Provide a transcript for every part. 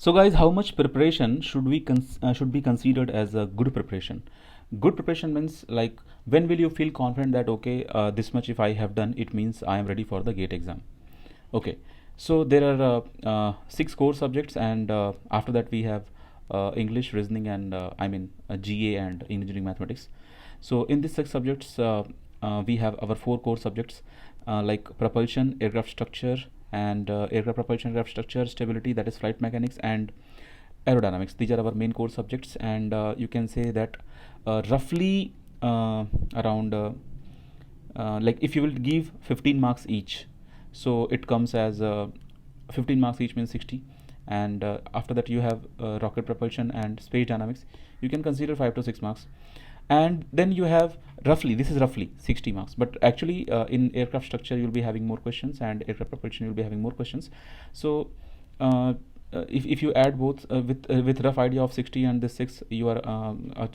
So guys, how much preparation should be considered as a good preparation? Good preparation means like when will you feel confident that okay, this much if I have done, it means I am ready for the GATE exam. Okay, so there are six core subjects, and after that we have English, reasoning, and GA and engineering mathematics. So in these six subjects, we have our four core subjects like propulsion, aircraft structure, and aircraft propulsion, aircraft structure, stability, that is flight mechanics, and aerodynamics. These are our main core subjects, and you can say that roughly around like if you will give 15 marks each, so it comes as 15 marks each means 60, and after that you have rocket propulsion and space dynamics, you can consider 5 to 6 marks, and then you have roughly, this is roughly 60 marks, but actually in aircraft structure you'll be having more questions, and aircraft propulsion you'll be having more questions. So if you add both with rough idea of 60 and this 6, you are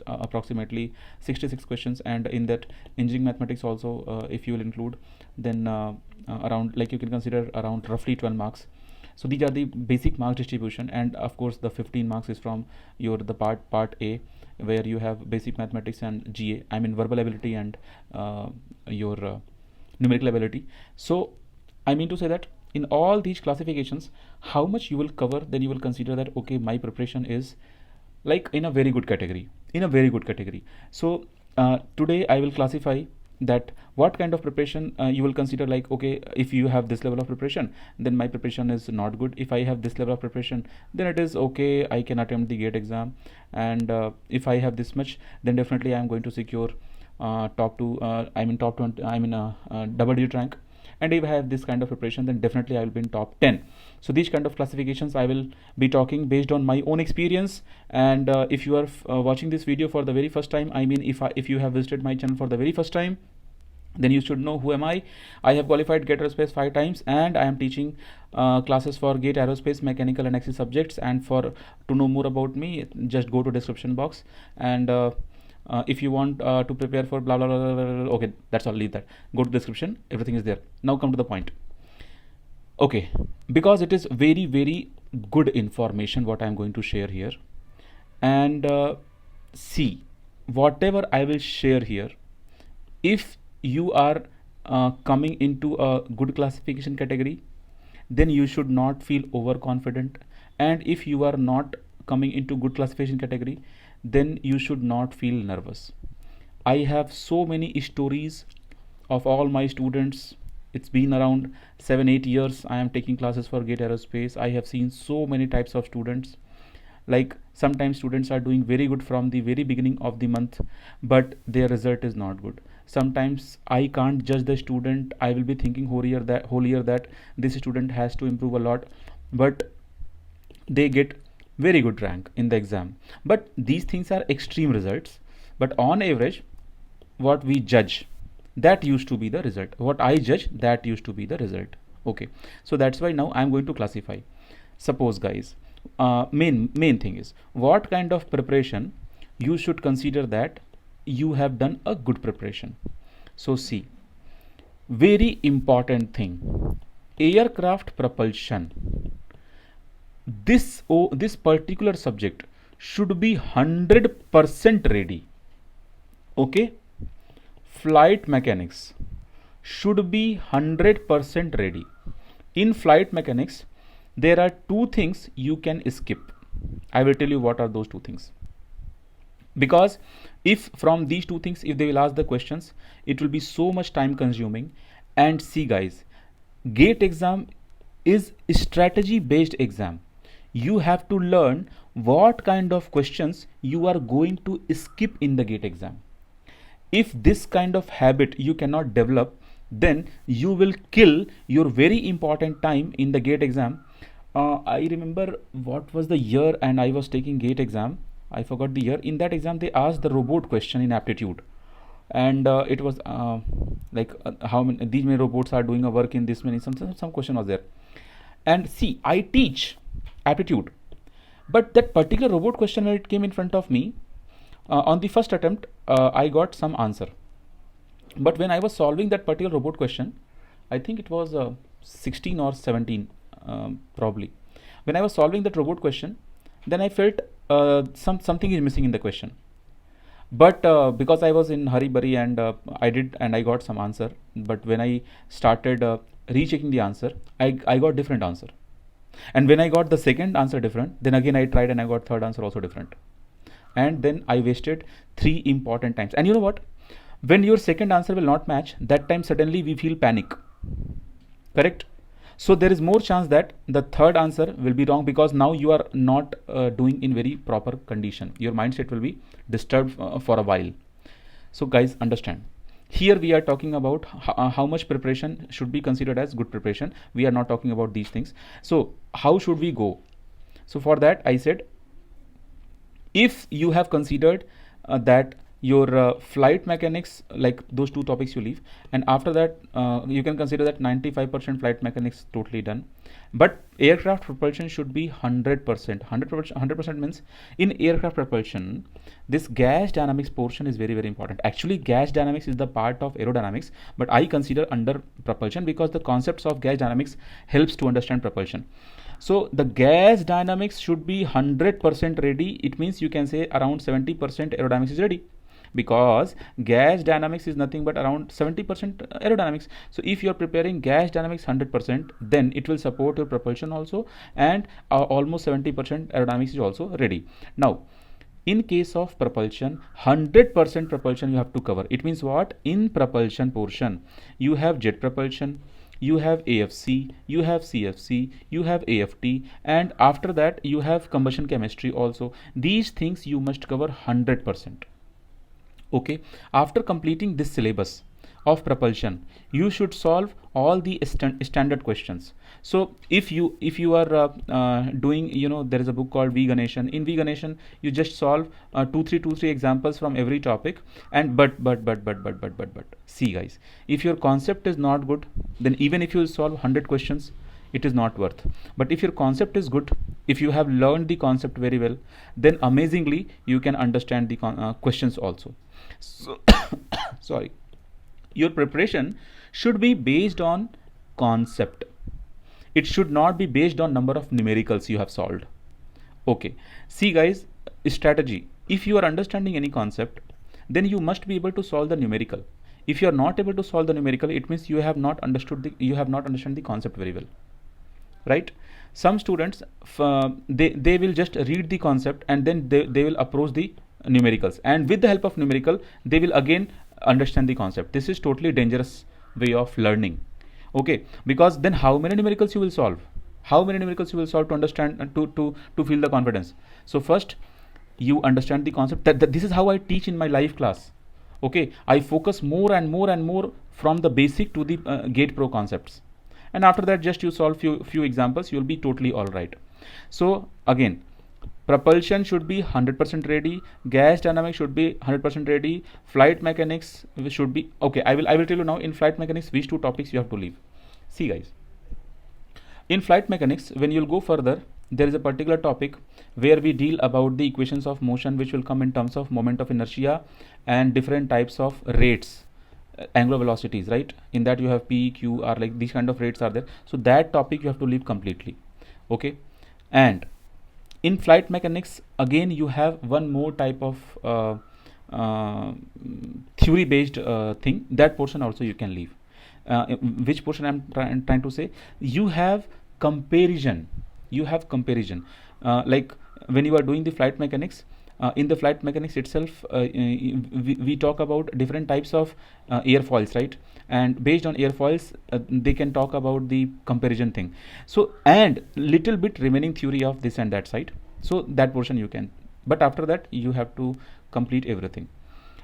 approximately 66 questions, and in that engineering mathematics also, if you will include, then around, like, you can consider around roughly 12 marks. So these are the basic mark distribution, and of course the 15 marks is from your the part A, where you have basic mathematics and GA, I mean verbal ability and your numerical ability. So I mean to say that in all these classifications, how much you will cover, then you will consider that okay, my preparation is like in a very good category, So today I will classify that what kind of preparation you will consider, like okay, if you have this level of preparation, then my preparation is not good. If I have this level of preparation, then it is okay, I can attempt the GATE exam. And if I have this much, then definitely I am going to secure top 20, double digit rank. And if I have this kind of preparation, then definitely I will be in top 10. So these kind of classifications I will be talking based on my own experience. And if you are watching this video for the very first time, I mean if you have visited my channel for the very first time, then you should know who am I. I have qualified GATE Aerospace 5 times, and I am teaching classes for GATE Aerospace, mechanical and axis subjects. And for to know more about me, just go to description box, and if you want to prepare for blah, blah blah blah blah, okay, that's all, leave that, go to description, everything is there. Now come to the point. Okay, because it is very very good information what I am going to share here. And see, whatever I will share here, if you are coming into a good classification category, then you should not feel overconfident. And if you are not coming into good classification category, then you should not feel nervous. I have so many stories of all my students. It's been around 7-8 years I am taking classes for GATE Aerospace. I have seen so many types of students. Like sometimes students are doing very good from the very beginning of the month, but their result is not good. Sometimes I can't judge the student. I will be thinking whole year that this student has to improve a lot, but they get very good rank in the exam. But these things are extreme results, but on average what we judge, that used to be the result. What I judge, that used to be the result. Okay, so that's why now I'm going to classify. Suppose guys, main thing is what kind of preparation you should consider that you have done a good preparation. So see, very important thing, aircraft propulsion, this particular subject should be 100% ready. Okay, flight mechanics should be 100% ready. In flight mechanics, there are two things you can skip. I will tell you what are those two things, because if from these two things, if they will ask the questions, it will be so much time consuming. And see guys, GATE exam is a strategy based exam. You have to learn what kind of questions you are going to skip in the GATE exam. If this kind of habit you cannot develop, then you will kill your very important time in the GATE exam. I remember what was the year, and I was taking GATE exam. I forgot the year. In that exam, they asked the robot question in aptitude, and it was how many these many robots are doing a work in this many, some question was there. And see, I teach aptitude, but that particular robot question, when it came in front of me, on the first attempt, I got some answer. But when I was solving that particular robot question, I think it was 16 or 17 probably. when I was solving that robot question, then I felt something is missing in the question. But because I was in hurry burry, and I got some answer, but when I started rechecking the answer, I got different answer. And when I got the second answer different, then again I tried and I got third answer also different. And then I wasted 3 important times. And you know what? When your second answer will not match, that time suddenly we feel panic. Correct? So there is more chance that the third answer will be wrong, because now you are not doing in very proper condition. Your mindset will be disturbed for a while. So guys, understand. Here we are talking about how much preparation should be considered as good preparation. We are not talking about these things. So how should we go? So for that I said, if you have considered that your flight mechanics, like those 2 topics you leave, and after that you can consider that 95% flight mechanics totally done, but aircraft propulsion should be 100%. 100% means in aircraft propulsion, this gas dynamics portion is very very important. Actually gas dynamics is the part of aerodynamics, but I consider under propulsion because the concepts of gas dynamics helps to understand propulsion. So the gas dynamics should be 100% ready. It means you can say around 70% aerodynamics is ready, because gas dynamics is nothing but around 70% aerodynamics. So if you are preparing gas dynamics 100%, then it will support your propulsion also, and almost 70% aerodynamics is also ready. Now in case of propulsion, 100% propulsion you have to cover. It means what? In propulsion portion you have jet propulsion, you have AFC, you have CFC, you have AFT, and after that you have combustion chemistry also. These things you must cover 100%. Okay, after completing this syllabus of propulsion, you should solve all the standard questions. So if you are doing, there is a book called V Ganeshan. In V Ganeshan you just solve 2-3 examples from every topic. And but see guys, if your concept is not good, then even if you solve 100 questions, it is not worth. But if your concept is good, if you have learned the concept very well, then amazingly you can understand the questions also. So sorry, your preparation should be based on concept. It should not be based on number of numericals you have solved. Okay, see guys, strategy. If you are understanding any concept, then you must be able to solve the numerical. If you are not able to solve the numerical, it means you have not understood the concept very well, right? Some students they will just read the concept, and then they will approach the numericals, and with the help of numerical they will again understand the concept. This is totally dangerous way of learning. Okay, because then how many numericals you will solve? How many numericals you will solve to understand and to feel the confidence? So first you understand the concept. That this is how I teach in my live class. Okay, I focus more and more from the basic to the gate pro concepts, and after that just you solve few examples, you will be totally all right. So again, propulsion should be 100% ready, gas dynamics should be 100% ready, flight mechanics should be okay. I will tell you now in flight mechanics which 2 topics you have to leave. See guys, in flight mechanics, when you'll go further, there is a particular topic where we deal about the equations of motion, which will come in terms of moment of inertia and different types of rates, angular velocities, right? In that you have P, Q, R, like these kind of rates are there. So that topic you have to leave completely. Okay, and in flight mechanics again you have one more type of theory based thing. That portion also you can leave. Which portion I'm trying to say, you have comparison. Like when you are doing the flight mechanics, in the flight mechanics itself, we talk about different types of airfoils, right? And based on airfoils, they can talk about the comparison thing. So and little bit remaining theory of this and that side. So that portion you can, but after that you have to complete everything.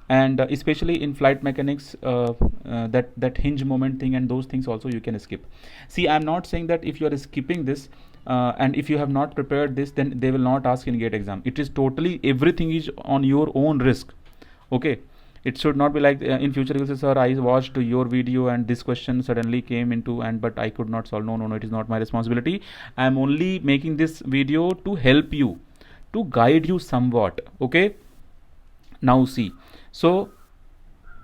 And especially in flight mechanics, that hinge moment thing and those things also you can skip. See, I'm not saying that if you are skipping this and if you have not prepared this, then they will not ask in gate exam. It is totally, everything is on your own risk. Okay, it should not be like in future you say, sir, I watched your video and this question suddenly came into, and but I could not solve. No, it is not my responsibility. I am only making this video to help you, to guide you somewhat. Okay, now see, so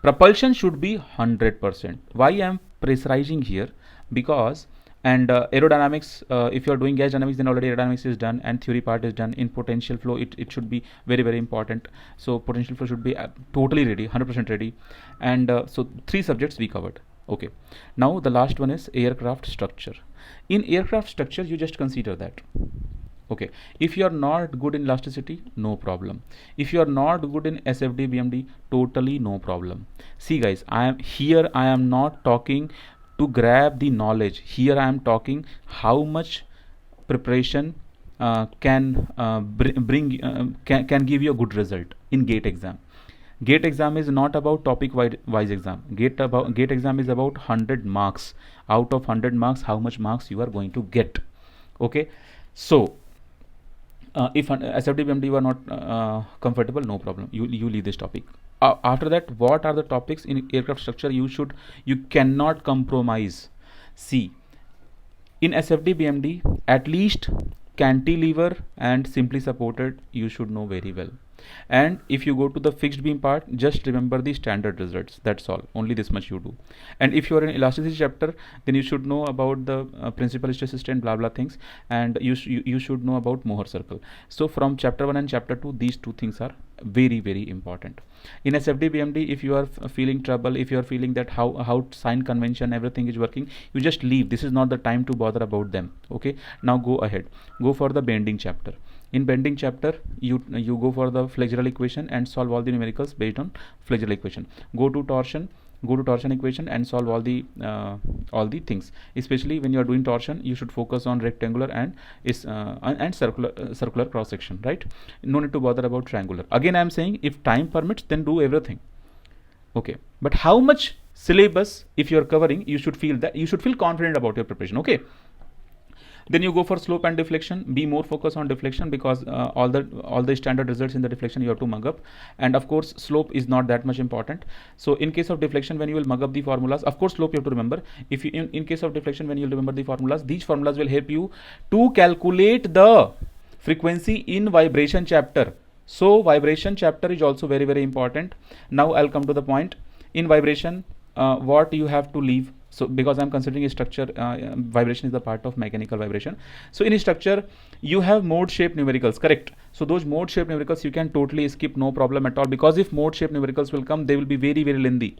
propulsion should be 100%. Why I am pressurizing here? Because And aerodynamics, if you are doing gas dynamics, then already aerodynamics is done and theory part is done. In potential flow, it should be very very important. So potential flow should be totally ready, 100% ready. And so three subjects we covered. Okay, now the last one is aircraft structure. In aircraft structure, you just consider that, okay, if you are not good in elasticity, no problem. If you are not good in SFD BMD, totally no problem. See guys, I am not talking to grab the knowledge. Here I am talking how much preparation can give you a good result in GATE exam. GATE exam is not about topic wise exam. GATE exam is about 100 marks. Out of 100 marks, how much marks you are going to get. Okay, so if SFD BMD were not comfortable, no problem, you leave this topic. After that, what are the topics in aircraft structure you cannot compromise? See, in SFD BMD, at least cantilever and simply supported you should know very well. And if you go to the fixed beam part, just remember the standard results, that's all, only this much you do. And if you are in elasticity chapter, then you should know about the principal stress strain blah blah things, and you should know about Mohr circle. So from chapter 1 and chapter 2, these two things are very very important. In SFD BMD, if you are feeling trouble, if you are feeling that how sign convention everything is working, you just leave. This is not the time to bother about them. Okay, now go ahead, go for the bending chapter. In bending chapter, you go for the flexural equation and solve all the numericals based on flexural equation. Go to torsion equation and solve all the things. Especially when you are doing torsion, you should focus on rectangular and circular cross section, right? No need to bother about triangular. Again I am saying, if time permits, then do everything. Okay, but how much syllabus if you are covering, you should feel confident about your preparation. Okay, then you go for slope and deflection. Be more focused on deflection, because all the standard results in the deflection you have to mug up. And of course slope is not that much important. So in case of deflection, when you will mug up the formulas, of course slope you have to remember. If you in case of deflection, when you will remember the formulas, these formulas will help you to calculate the frequency in vibration chapter. So vibration chapter is also very very important. Now I'll come to the point. In vibration, what you have to leave. So because I'm considering a structure, vibration is the part of mechanical vibration. So in a structure, you have mode shape numericals, correct? So those mode shape numericals you can totally skip, no problem at all, because if mode shape numericals will come, they will be very very lengthy.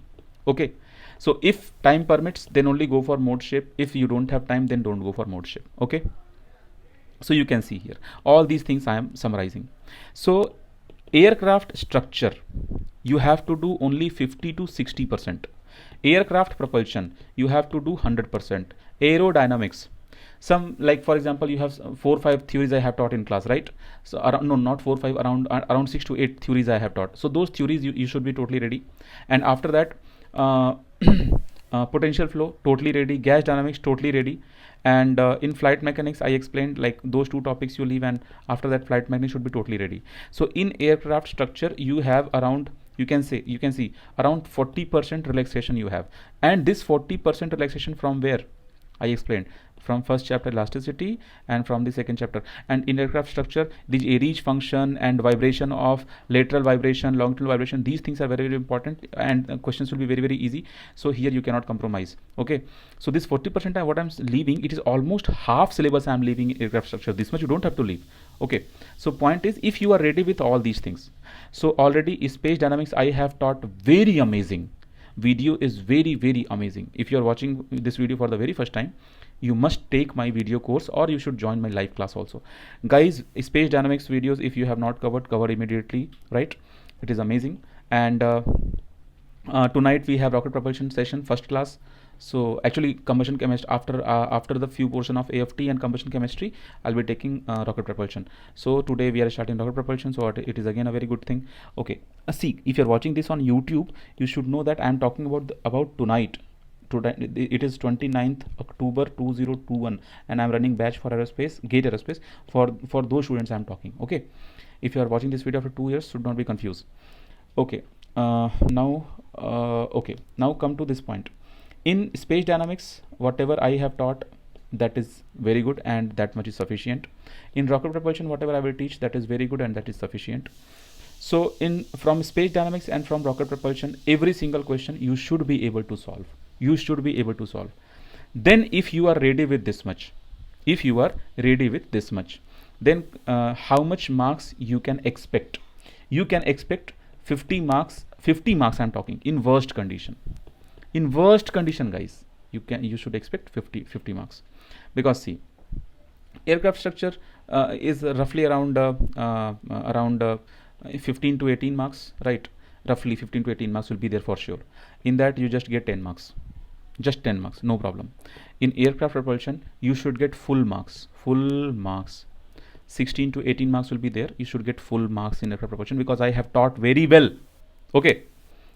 Okay, so if time permits, then only go for mode shape. If you don't have time, then don't go for mode shape. Okay, so you can see here all these things I am summarizing. So aircraft structure, you have to do only 50 to 60%. Aircraft propulsion, you have to do 100%. Aerodynamics, some, like for example, you have 4 or 5 theories I have taught in class, right? So around, no, not 4 or 5, around 6 to 8 theories I have taught. So those theories you should be totally ready. And after that, potential flow totally ready, gas dynamics totally ready. And in flight mechanics, I explained like those two topics you leave, and after that flight mechanics should be totally ready. So in aircraft structure, you have around, you can see around 40% relaxation you have. And this 40% relaxation from where? I explained, from first chapter elasticity and from the second chapter. And in aircraft structure, the reach function and vibration of lateral vibration, longitudinal vibration, these things are very very important, and questions will be very very easy. So here you cannot compromise. Okay, so this 40% what I'm leaving, it is almost half syllabus I'm leaving in aircraft structure. This much you don't have to leave. Okay, so point is, if you are ready with all these things, so already space dynamics I have taught, very amazing video, is very very amazing. If you are watching this video for the very first time, you must take my video course, or you should join my live class also. Guys, space dynamics videos, if you have not cover immediately, right? It is amazing. And tonight we have rocket propulsion session, first class. So actually combustion chemistry, after the few portion of AFT and combustion chemistry, I'll be taking rocket propulsion. So today we are starting rocket propulsion, so it is again a very good thing. Okay, see, if you're watching this on YouTube, you should know that I'm talking about tonight. Today it is 29th October 2021, and I'm running batch for aerospace, GATE aerospace, for those students I'm talking. Okay, if you are watching this video after 2 years, should not be confused. Okay, now come to this point. In space dynamics, whatever I have taught, that is very good, and that much is sufficient. In rocket propulsion, whatever I will teach, that is very good, and that is sufficient. So from space dynamics and from rocket propulsion, every single question you should be able to solve. Then if you are ready with this much, if you are ready with this much, then how much marks you can expect? You can expect 50 marks. 50 marks I'm talking in worst condition. In worst condition, guys, you should expect 50 marks. Because see, aircraft structure is roughly around 15 to 18 marks, right? Roughly 15 to 18 marks will be there for sure. In that you just get 10 marks, just 10 marks, no problem. In aircraft propulsion you should get full marks, 16 to 18 marks will be there. You should get full marks in aircraft propulsion because I have taught very well. Okay,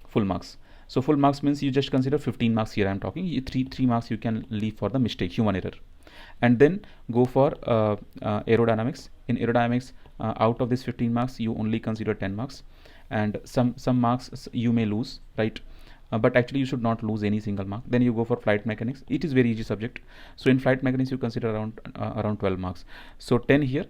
full marks. So full marks means you just consider 15 marks here. I'm talking three marks you can leave for the mistake, human error. And then go for aerodynamics. In aerodynamics, out of this 15 marks you only consider 10 marks, and some marks you may lose, right? But actually you should not lose any single mark. Then you go for flight mechanics. It is very easy subject. So in flight mechanics you consider around 12 marks. So 10 here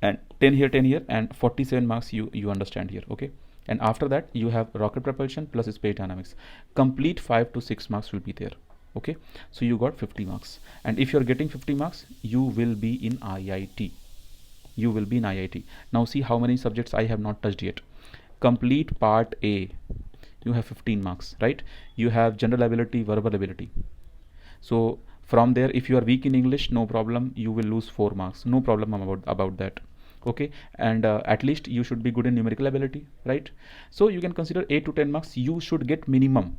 and 10 here, 10 here, and 47 marks you understand here. Okay, and after that you have rocket propulsion plus space dynamics. Complete 5 to 6 marks will be there. Okay, so you got 50 marks, and if you're getting 50 marks you will be in IIT. You will be in IIT. Now see how many subjects I have not touched yet. Complete part A, you have 15 marks, right? You have general ability, verbal ability. So from there, if you are weak in English, no problem, you will lose 4 marks, no problem about that. Okay, and at least you should be good in numerical ability, right? So you can consider 8 to 10 marks you should get minimum.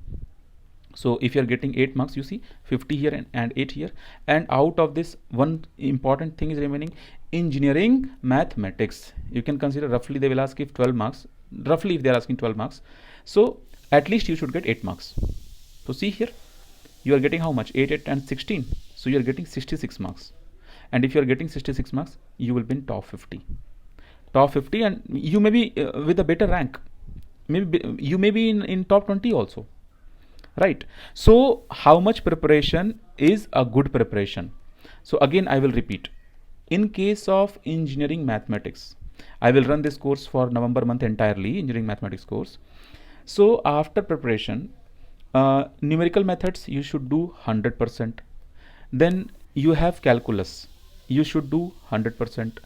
So if you are getting 8 marks, you see 50 here and 8 here, and out of this one important thing is remaining, engineering mathematics. You can consider roughly they will ask if 12 marks, roughly if they are asking 12 marks, so at least you should get 8 marks. So see here, you are getting how much? 8 and 16, so you are getting 66 marks. And if you are getting 66 marks, you will be in top 50, and you may be with a better rank, maybe you may be in top 20 also, right? So how much preparation is a good preparation? So again I will repeat, in case of engineering mathematics, I will run this course for November month entirely, engineering mathematics course. So after preparation, numerical methods you should do 100%. Then you have calculus, you should do 100%.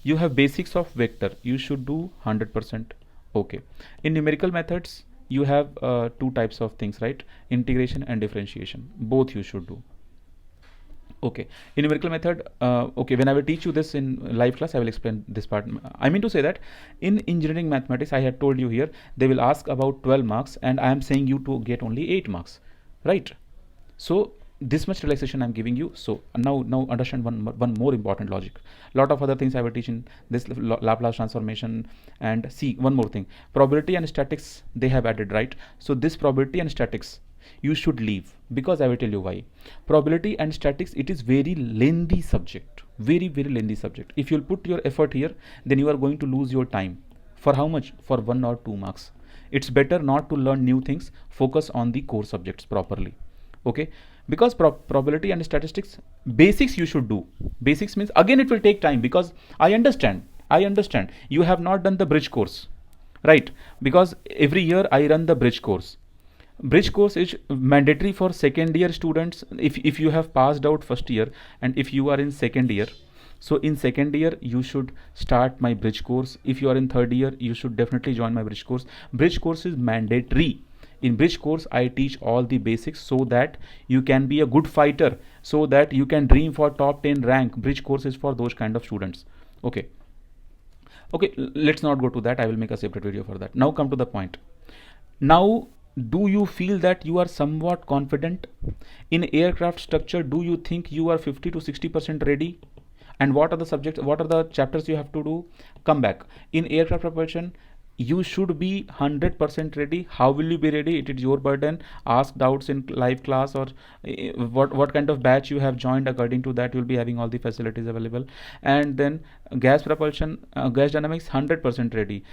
You have basics of vector, you should do 100%. Okay, in numerical methods you have 2 types of things, right? Integration and differentiation, both you should do. Okay, in numerical method, okay, when I will teach you this in live class, I will explain this part. I mean to say that in engineering mathematics, I had told you here, they will ask about 12 marks and I am saying you to get only 8 marks, right? So this much relaxation I'm giving you. So now understand one more important logic. Lot of other things I will teach in this Laplace transformation. And see one more thing, probability and statics they have added, right? So this probability and statics you should leave, because I will tell you why. Probability and statics, it is very lengthy subject, very lengthy subject. If you'll put your effort here, then you are going to lose your time. For how much? For 1 or 2 marks. It's better not to learn new things, focus on the core subjects properly. Okay, because probability and statistics basics you should do. Basics means again it will take time, because I understand you have not done the bridge course, right? Because every year I run the bridge course. Bridge course is mandatory for second year students. If you have passed out first year and if you are in second year, so in second year you should start my bridge course. If you are in third year, you should definitely join my bridge course. Bridge course is mandatory. In bridge course I teach all the basics so that you can be a good fighter, so that you can dream for top 10 rank. Bridge course is for those kind of students. Okay, let's not go to that. I will make a separate video for that. Now come to the point. Now, do you feel that you are somewhat confident in aircraft structure? Do you think you are 50 to 60% ready? And what are the subjects, what are the chapters you have to do? Come back. In aircraft propulsion, you should be 100% ready. How will you be ready? It is your burden. Ask doubts in live class, or what kind of batch you have joined. According to that, you will be having all the facilities available. And then gas propulsion, gas dynamics, 100% ready.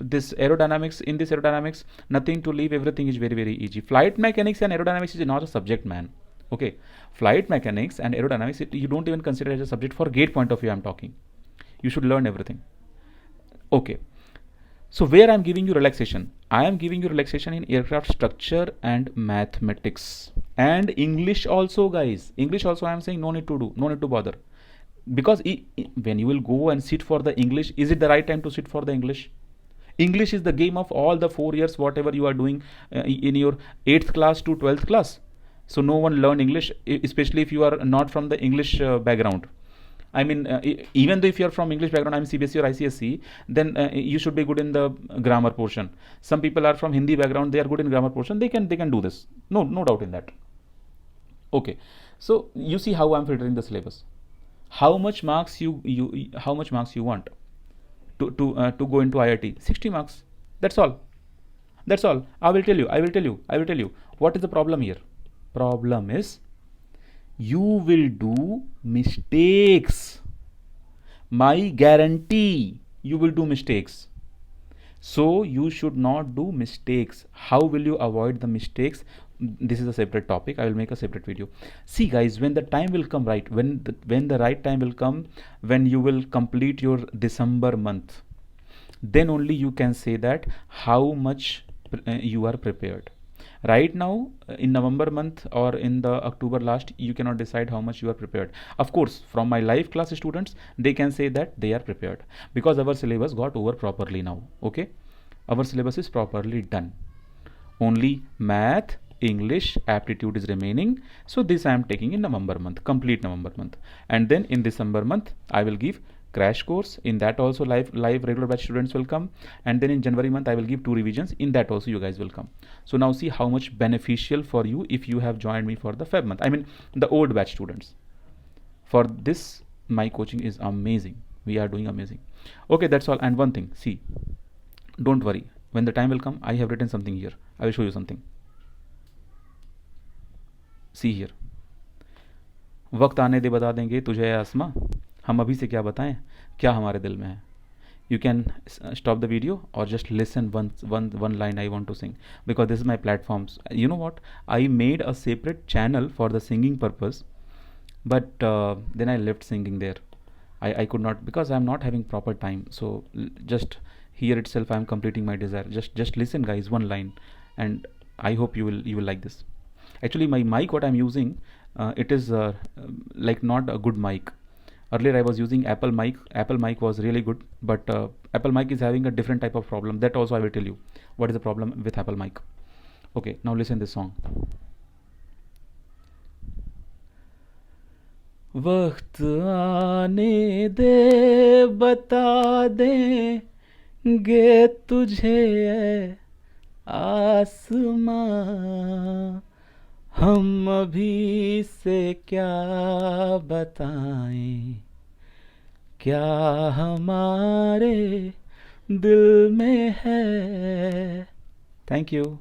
This aerodynamics, in this aerodynamics, nothing to leave. Everything is very easy. Flight mechanics and aerodynamics is not a subject, man. Okay, flight mechanics and aerodynamics, you don't even consider as a subject. For gate point of view I'm talking. You should learn everything. Okay, so where I'm giving you relaxation? I am giving you relaxation in aircraft structure and mathematics. And English also, guys, English also I am saying no need to do, no need to bother. Because when you will go and sit for the English, is it the right time to sit for the English? English is the game of all the 4 years, whatever you are doing in your 8th class to 12th class. So no one learn English, especially if you are not from the English background. I mean, even though if you are from English background, I'm CBSE or ICSE, then you should be good in the grammar portion. Some people are from Hindi background; they are good in grammar portion. They can do this. No doubt in that. Okay, so you see how I'm filtering the syllabus. How much marks how much marks you want to go into IIT? 60 marks. That's all. That's all. I will tell you. I will tell you. I will tell you. What is the problem here? Problem is you will do mistakes. My guarantee, you will do mistakes. So you should not do mistakes. How will you avoid the mistakes? This is a separate topic. I will make a separate video. See, guys, when the time will come, right, when the right time will come, when you will complete your December month, then only you can say that how much you are prepared. Right now, in November month or in the October last, you cannot decide how much you are prepared. Of course, from my live class students, they can say that they are prepared because our syllabus got over properly now. Okay, our syllabus is properly done. Only math, English, aptitude is remaining. So this I am taking in November month, complete November month, and then in December month I will give crash course. In that also live regular batch students will come, and then in January month I will give 2 revisions. In that also you guys will come. So now see how much beneficial for you if you have joined me for the Feb month. I mean the old batch students. For this my coaching is amazing. We are doing amazing. Okay, that's all. And one thing, see, don't worry. When the time will come, I have written something here. I will show you something. See here. वक्त आने दे बता देंगे तुझे या आसमां, हम अभी से क्या बताएं, क्या हमारे दिल में है. You can stop the video or just listen one line I want to sing, because this is my platforms. You know what, I made a separate channel for the singing purpose, but then I left singing there. I could not, because I'm not having proper time. So just here itself I'm completing my desire. Just listen, guys, one line, and I hope you will like this. Actually my mic what I'm using, it is like not a good mic. Earlier I was using Apple mic. Apple mic was really good, but Apple mic is having a different type of problem. That also I will tell you what is the problem with Apple mic. Okay, now listen this song. वक्त आने दे बता देंगे तुझे आसमां, हम अभी से क्या बताएं, क्या हमारे दिल में है. Thank you.